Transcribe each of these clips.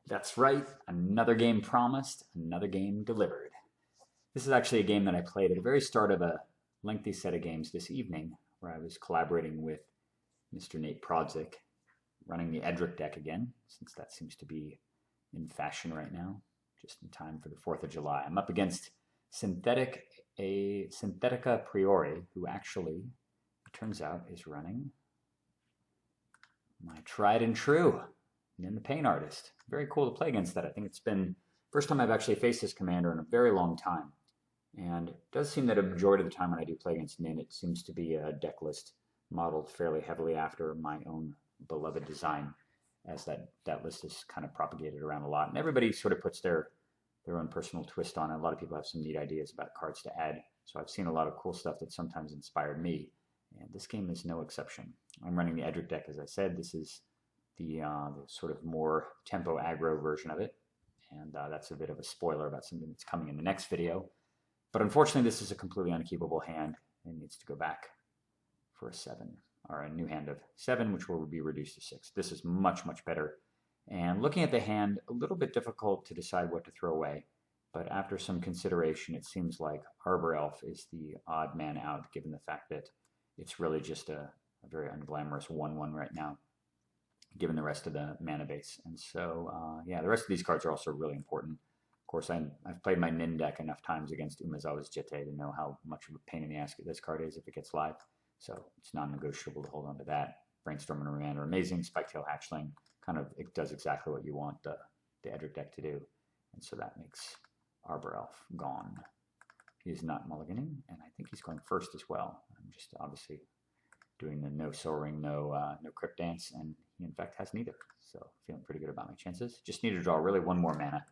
That's right, another game promised, another game delivered. This is actually a game that I played at the very start of a lengthy set of games this evening, where I was collaborating with Mr. Nate Prodzik, running the Edric deck again, since that seems to be in fashion right now, just in time for the 4th of July. I'm up against Synthetica Priori, who actually, it turns out, is running my tried and true Nin the Pain Artist. Very cool to play against that. I think it's been first time I've actually faced this commander in a very long time. And it does seem that a majority of the time when I do play against Nin, it seems to be a deck list modeled fairly heavily after my own beloved design, as that list is kind of propagated around a lot. And everybody sort of puts their own personal twist on it. A lot of people have some neat ideas about cards to add. So I've seen a lot of cool stuff that sometimes inspired me. And this game is no exception. I'm running the Edric deck, as I said. This is the sort of more tempo aggro version of it. And that's a bit of a spoiler about something that's coming in the next video. But unfortunately, this is a completely unkeepable hand and needs to go back for a 7, or a new hand of 7, which will be reduced to 6. This is much, much better. And looking at the hand, a little bit difficult to decide what to throw away. But after some consideration, it seems like Arbor Elf is the odd man out, given the fact that it's really just a very unglamorous 1/1 right now, given the rest of the mana base. And so, yeah, the rest of these cards are also really important. Of course, I've played my Nin deck enough times against Umezawa's Jitte to know how much of a pain in the ass this card is if it gets live. So it's non-negotiable to hold on to that. Brainstorm and Remand are amazing. Spiketail Hatchling kind of it does exactly what you want the Edric deck to do. And so that makes Arbor Elf gone. He's not mulliganing, and I think he's going first as well. I'm just obviously doing the no soaring, no crypt dance, and he in fact has neither. So feeling pretty good about my chances. Just need to draw really one more mana.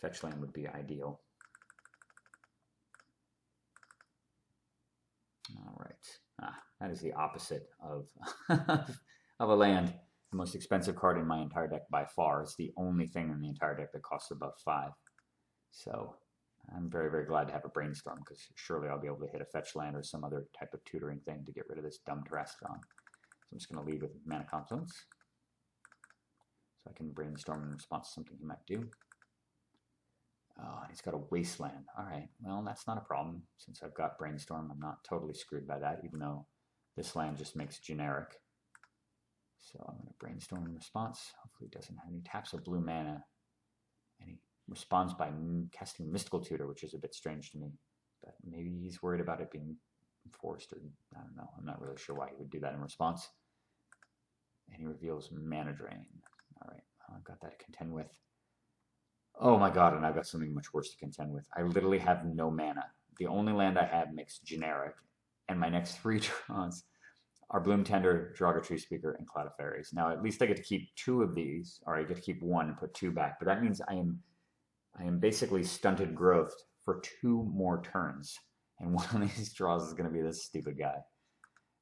Fetch land would be ideal. All right. That is the opposite of of a land. The most expensive card in my entire deck by far. It's the only thing in the entire deck that costs above 5. So I'm very, very glad to have a Brainstorm, because surely I'll be able to hit a fetch land or some other type of tutoring thing to get rid of this dumb Terrastron. So I'm just going to lead with Mana Confluence, so I can brainstorm in response to something he might do. Oh, he's got a Wasteland. All right, well, that's not a problem. Since I've got Brainstorm, I'm not totally screwed by that, even though this land just makes generic. So I'm going to Brainstorm in response. Hopefully he doesn't have any taps of blue mana. And he responds by casting Mystical Tutor, which is a bit strange to me. But maybe he's worried about it being forced, or I don't know. I'm not really sure why he would do that in response. And he reveals Mana Drain. All right, I've got that to contend with. Oh my god, and I've got something much worse to contend with. I literally have no mana. The only land I have makes generic, and my next 3 draws are Bloom Tender, Draga Tree Speaker, and Cloud of Fairies. Now, at least I get to keep 2 of these, or I get to keep 1 and put 2 back, but that means I am basically stunted growth for 2 more turns, and one of these draws is going to be this stupid guy.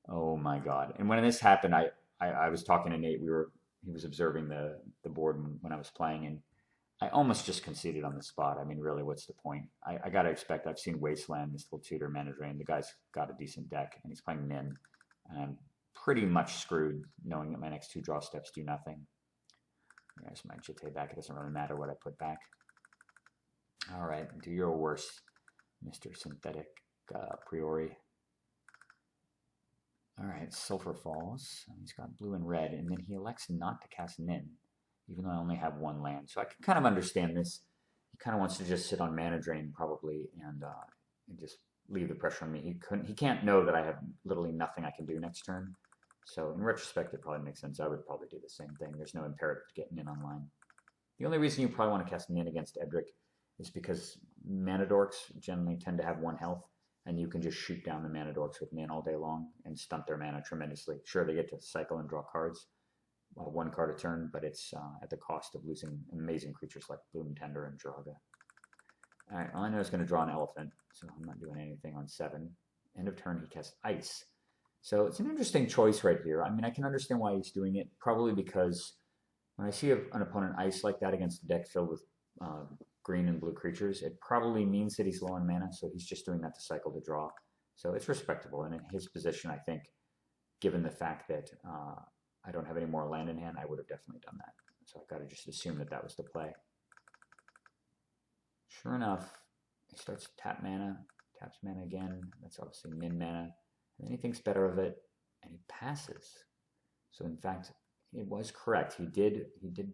Oh my god. And when this happened, I was talking to Nate. He was observing the board when I was playing, and I almost just conceded on the spot. I mean, really, what's the point? I got to expect. I've seen Wasteland, Mystical Tutor, Mana Drain. The guy's got a decent deck, and he's playing Nin. And I'm pretty much screwed, knowing that my next 2 draw steps do nothing. There's my Jitte back. It doesn't really matter what I put back. All right, do your worst, Mr. Synthetic Priori. All right, Sulfur Falls. He's got blue and red, and then he elects not to cast Nin, even though I only have 1 land. So I can kind of understand this. He kind of wants to just sit on Mana Drain, probably, and just leave the pressure on me. He can't know that I have literally nothing I can do next turn. So in retrospect, it probably makes sense. I would probably do the same thing. There's no imperative to get Nin online. The only reason you probably want to cast Nin against Edric is because Mana Dorks generally tend to have 1 health, and you can just shoot down the Mana Dorks with Nin all day long and stunt their mana tremendously. Sure, they get to cycle and draw cards, 1 card a turn, but it's at the cost of losing amazing creatures like Bloom Tender and Draga. All right, all I know is going to draw an Elephant, so I'm not doing anything on 7. End of turn, he casts Ice. So it's an interesting choice right here. I mean, I can understand why he's doing it, probably because when I see an opponent Ice like that against a deck filled with green and blue creatures, it probably means that he's low on mana, so he's just doing that to cycle the draw. So it's respectable, and in his position, I think, given the fact that I don't have any more land in hand, I would have definitely done that. So I got to just assume that that was the play. Sure enough, he starts to tap mana, taps mana again. That's obviously min mana. And then he thinks better of it, and he passes. So in fact, it was correct. He did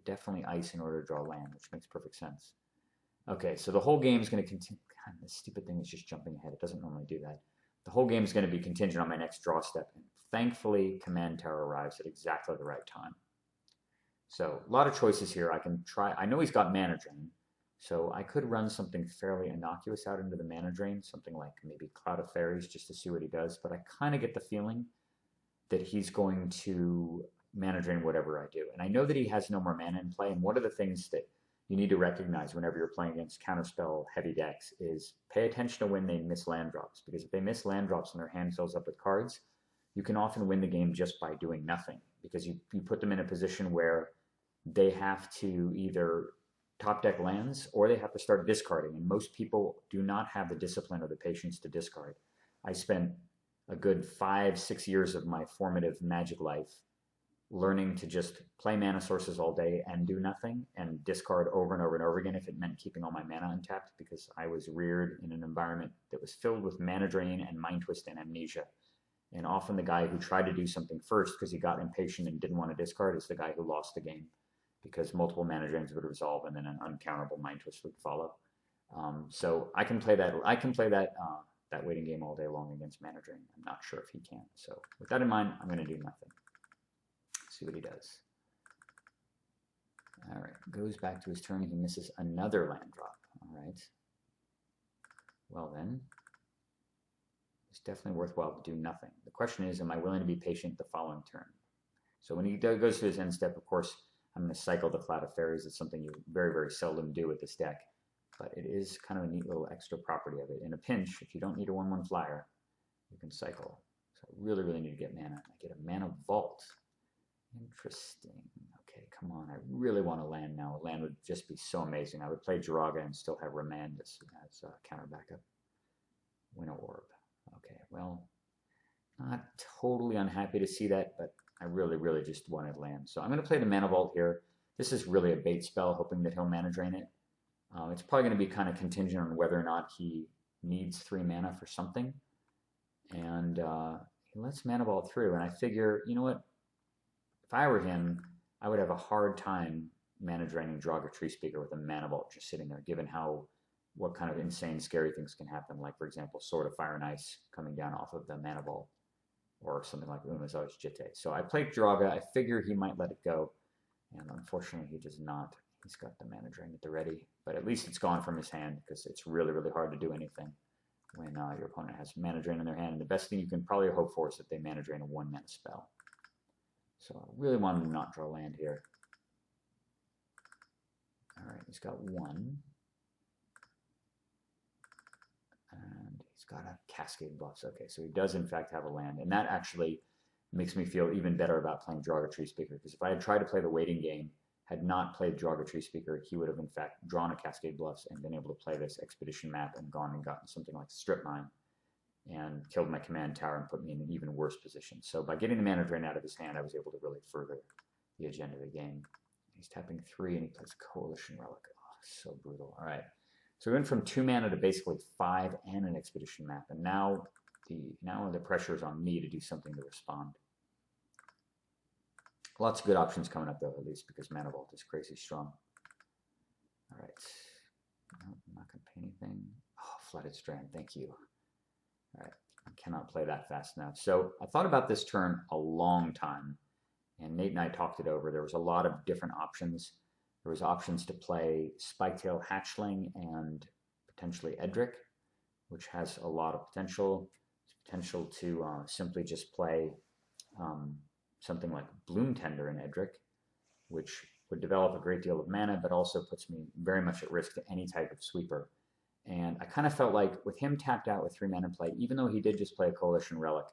definitely ice in order to draw land, which makes perfect sense. Okay, so the whole game is going to continue. God, this stupid thing is just jumping ahead. It doesn't normally do that. The whole game is going to be contingent on my next draw step. And thankfully, Command Tower arrives at exactly the right time. So a lot of choices here. I can try. I know he's got mana drain, so I could run something fairly innocuous out into the mana drain, something like maybe Cloud of Fairies, just to see what he does. But I kind of get the feeling that he's going to mana drain whatever I do. And I know that he has no more mana in play. And one of the things that you need to recognize whenever you're playing against counterspell heavy decks is pay attention to when they miss land drops. Because if they miss land drops and their hand fills up with cards, you can often win the game just by doing nothing. Because you put them in a position where they have to either top deck lands or they have to start discarding. And most people do not have the discipline or the patience to discard. I spent a good 5-6 years of my formative Magic life learning to just play mana sources all day and do nothing and discard over and over and over again if it meant keeping all my mana untapped, because I was reared in an environment that was filled with mana drain and mind twist and amnesia. And often the guy who tried to do something first because he got impatient and didn't want to discard is the guy who lost the game, because multiple mana drains would resolve and then an uncountable mind twist would follow. So I can play that. I can play that waiting game all day long against mana drain. I'm not sure if he can. So with that in mind, I'm going to do nothing. See what he does. All right, goes back to his turn. He misses another land drop. All right. Well then, it's definitely worthwhile to do nothing. The question is, am I willing to be patient the following turn? So when he goes to his end step, of course, I'm going to cycle the Cloud of Fairies. It's something you very, very seldom do with this deck, but it is kind of a neat little extra property of it. In a pinch, if you don't need a 1/1 flyer, you can cycle. So I really, really need to get mana. I get a mana vault. Interesting. Okay, come on. I really want to land now. A land would just be so amazing. I would play Jiraga and still have Remand as counter backup. Winter Orb. Okay, well, not totally unhappy to see that, but I really, really just wanted land. So I'm going to play the Mana Vault here. This is really a bait spell, hoping that he'll mana drain it. It's probably going to be kind of contingent on whether or not he needs 3 mana for something. And he lets Mana Vault through, and I figure, you know what? If I were him, I would have a hard time mana draining Draga Tree Speaker with a Mana Vault just sitting there, given what kind of insane, scary things can happen. Like, for example, Sword of Fire and Ice coming down off of the Mana Vault, or something like Umezawa's Jitte. So I played Draga. I figure he might let it go, and unfortunately, he does not. He's got the mana drain at the ready, but at least it's gone from his hand, because it's really, really hard to do anything when your opponent has mana drain in their hand. And the best thing you can probably hope for is that they mana drain a 1-mana spell. So I really want him to not draw land here. All right, he's got 1. And he's got a Cascade Bluffs. Okay, so he does in fact have a land. And that actually makes me feel even better about playing Draga Tree Speaker, because if I had tried to play the waiting game, had not played Draga Tree Speaker, he would have in fact drawn a Cascade Bluffs and been able to play this Expedition map and gone and gotten something like Strip Mine and killed my command tower and put me in an even worse position. So by getting the mana drain out of his hand, I was able to really further the agenda of the game. He's tapping 3 and he plays Coalition Relic. Oh, so brutal. All right. So we went from 2 mana to basically 5 and an Expedition map. And now the pressure is on me to do something to respond. Lots of good options coming up, though, at least, because Mana Vault is crazy strong. All right. No, I'm not going to pay anything. Oh, Flooded Strand. Thank you. All right. I cannot play that fast enough. So I thought about this turn a long time, and Nate and I talked it over. There was a lot of different options. There was options to play Spiketail Hatchling and potentially Edric, which has a lot of potential. Potential to simply just play something like Bloom Tender in Edric, which would develop a great deal of mana, but also puts me very much at risk to any type of sweeper. And I kind of felt like with him tapped out with 3 mana in play, even though he did just play a Coalition Relic,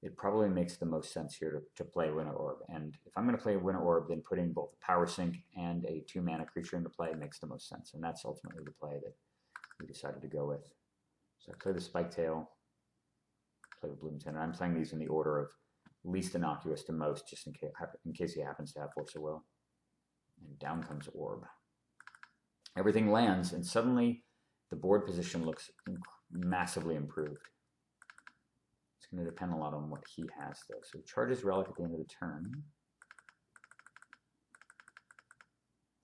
it probably makes the most sense here to play Winter Orb. And if I'm going to play Winter Orb, then putting both a Power Sink and a 2 mana creature into play makes the most sense. And that's ultimately the play that we decided to go with. So I play the Spiketail, play the Bloom Tender. I'm playing these in the order of least innocuous to most, just in case he happens to have Force of Will. And down comes Orb. Everything lands, and suddenly the board position looks massively improved. It's going to depend a lot on what he has, though. So he charges Relic at the end of the turn.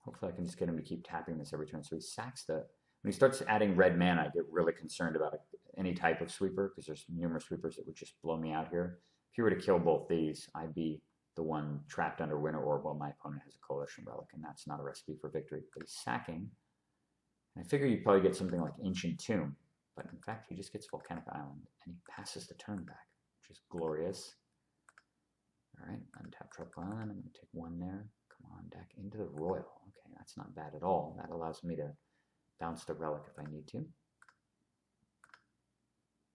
Hopefully I can just get him to keep tapping this every turn. So he sacks the... When he starts adding red mana, I get really concerned about any type of sweeper, because there's numerous sweepers that would just blow me out here. If he were to kill both these, I'd be the one trapped under Winter Orb while my opponent has a Coalition Relic, and that's not a recipe for victory. But he's sacking. And I figure you'd probably get something like Ancient Tomb, but in fact he just gets Volcanic Island, and he passes the turn back, which is glorious. Alright, untap Tropical Island. I'm going to take one there. Come on, deck into the Royal. Okay, that's not bad at all. That allows me to bounce the Relic if I need to.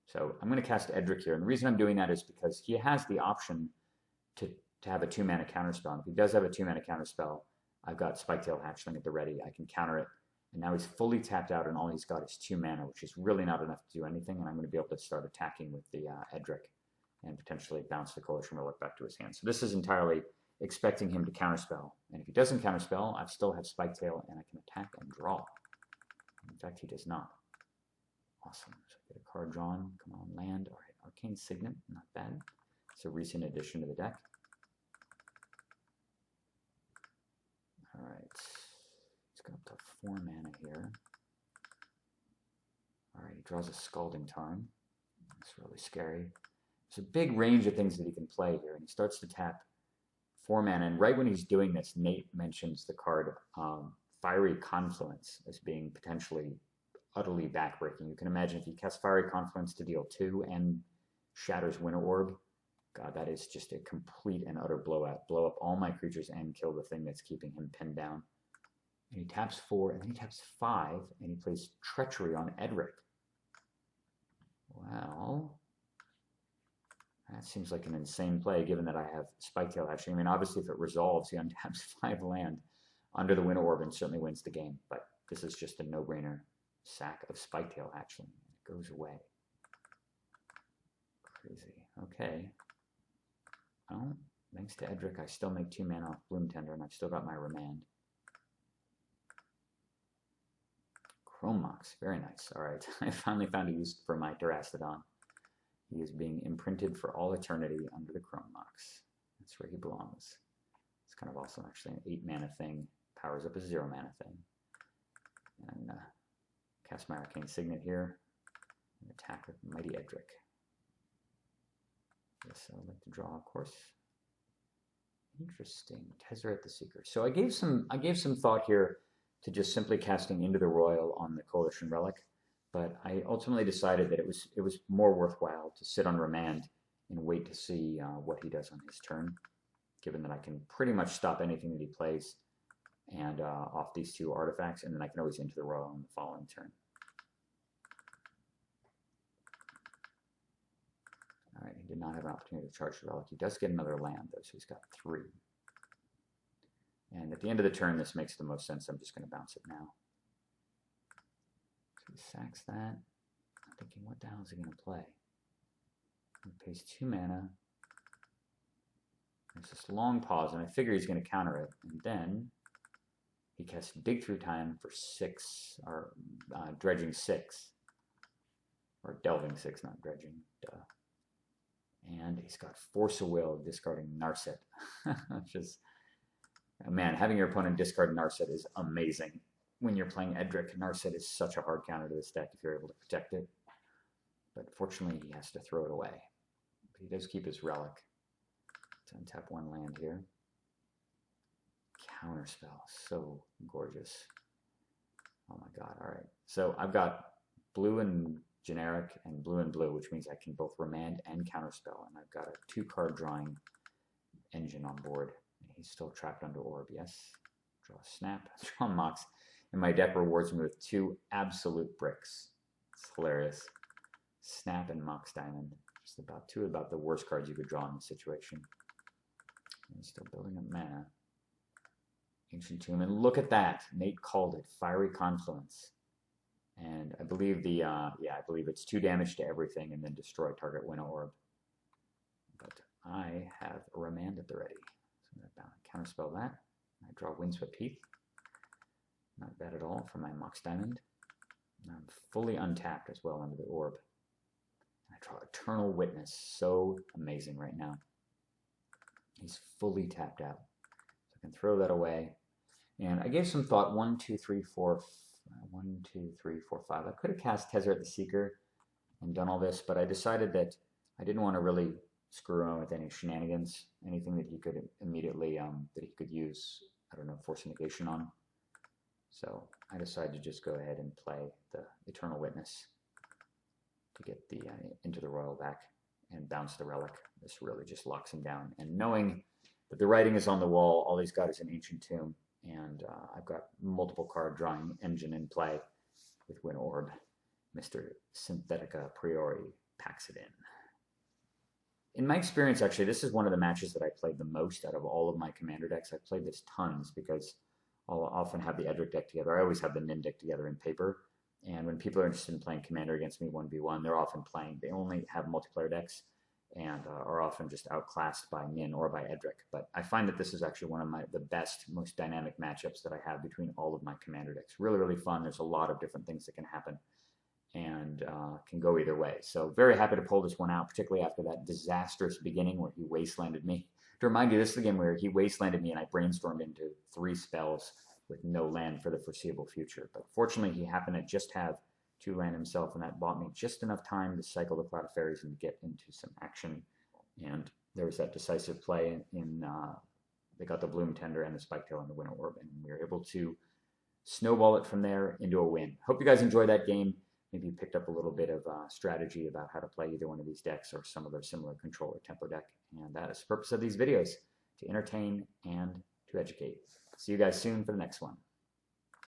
So I'm going to cast Edric here, and the reason I'm doing that is because he has the option to have a 2-mana counterspell. And if he does have a 2-mana counterspell, I've got Spiketail Hatchling at the ready. I can counter it, and now he's fully tapped out, and all he's got is 2 mana, which is really not enough to do anything, and I'm going to be able to start attacking with the Edric and potentially bounce the Coalition Relic back to his hand. So this is entirely expecting him to counterspell, and if he doesn't counterspell, I still have Spiketail, and I can attack and draw. In fact, he does not. Awesome. So get a card drawn. Come on, land. All right, Arcane Signet, not bad. It's a recent addition to the deck. All right, he's got up to 4 mana here. All right, he draws a Scalding Tarn. That's really scary. There's a big range of things that he can play here, and he starts to tap 4 mana. And right when he's doing this, Nate mentions the card Fiery Confluence as being potentially utterly backbreaking. You can imagine if you cast Fiery Confluence to deal 2 and shatters Winter Orb, God, that is just a complete and utter blowout. Blow up all my creatures and kill the thing that's keeping him pinned down. And he taps 4, and then he taps 5, and he plays Treachery on Edric. Well, that seems like an insane play, given that I have Spiketail Hatchling. I mean, obviously, if it resolves, he untaps 5 land under the Winter Orb and certainly wins the game. But this is just a no-brainer sack of Spiketail Hatchling. It goes away. Crazy. Okay. Well, thanks to Edric, I still make 2 mana off Bloom Tender, and I've still got my Remand. Chrome Mox, very nice. All right, I finally found a use for my Terastodon. He is being imprinted for all eternity under the Chrome Mox. That's where he belongs. It's kind of awesome, actually. An 8 mana thing powers up a 0 mana thing. And cast my Arcane Signet here and attack with Mighty Edric. Yes, I would like to draw, of course. Interesting. Tezzeret the Seeker. So I gave some thought here to just simply casting into the Royal on the Coalition Relic, but I ultimately decided that it was more worthwhile to sit on Remand and wait to see what he does on his turn, given that I can pretty much stop anything that he plays and off these 2 artifacts, and then I can always into the Royal on the following turn. All right, he did not have an opportunity to charge the Relic. He does get another land, though, so he's got 3. And at the end of the turn, this makes the most sense. I'm just going to bounce it now. So he sacks that. I'm thinking, what the hell is he going to play? He pays 2 mana. There's this long pause, and I figure he's going to counter it. And then he casts Dig Through Time for 6, or Dredging 6. Or Delving 6, not Dredging. Duh. And he's got Force of Will, discarding Narset. Which is, man, having your opponent discard Narset is amazing. When you're playing Edric, Narset is such a hard counter to this deck if you're able to protect it. But fortunately, he has to throw it away. But he does keep his Relic. To untap 1 land here. Counterspell, so gorgeous. Oh my god, alright. So I've got blue and generic and blue, which means I can both Remand and Counterspell, and I've got a 2-card drawing engine on board. And he's still trapped under Orb, yes. Draw a Snap, draw Mox, and my deck rewards me with 2 absolute bricks. It's hilarious. Snap and Mox Diamond. Just about 2 about the worst cards you could draw in this situation. And he's still building up mana. Ancient Tomb, and look at that. Nate called it Fiery Confluence. And I believe I believe it's 2 damage to everything and then destroy target Winter Orb. But I have a Remand at the ready. So I'm going to counterspell that. I draw Windswept Heath. Not bad at all for my Mox Diamond. I'm fully untapped as well under the Orb. I draw Eternal Witness. So amazing right now. He's fully tapped out. So I can throw that away. And I gave some thought. 1, 2, 3, 4. 1, 2, 3, 4, 5. I could have cast Tezzeret the Seeker and done all this, but I decided that I didn't want to really screw around with any shenanigans, anything that he could immediately, that he could use, I don't know, Force Negation on. So I decided to just go ahead and play the Eternal Witness to get the Into the Royal back and bounce the Relic. This really just locks him down. And knowing that the writing is on the wall, all he's got is an Ancient Tomb, and I've got multiple card drawing engine in play with Winter Orb. Mr. Synthetica Priori packs it in. In my experience, actually, this is one of the matches that I played the most out of all of my Commander decks. I've played this tons because I'll often have the Edric deck together. I always have the Nin deck together in paper. And when people are interested in playing Commander against me 1v1, they're often playing, they only have multiplayer decks and are often just outclassed by Nin or by Edric. But I find that this is actually one of the best, most dynamic matchups that I have between all of my Commander decks. Really, really fun. There's a lot of different things that can happen and can go either way. So very happy to pull this one out, particularly after that disastrous beginning where he wastelanded me. To remind you, this is the game where he wastelanded me and I brainstormed into 3 spells with no land for the foreseeable future. But fortunately, he happened to just have 2 land himself, and that bought me just enough time to cycle the Cloud of Fairies and get into some action. And there was that decisive play in they got the Bloom Tender and the Spiketail and the Winter Orb, and we were able to snowball it from there into a win. Hope you guys enjoyed that game. Maybe you picked up a little bit of strategy about how to play either one of these decks or some other similar control or tempo deck. And that is the purpose of these videos, to entertain and to educate. See you guys soon for the next one.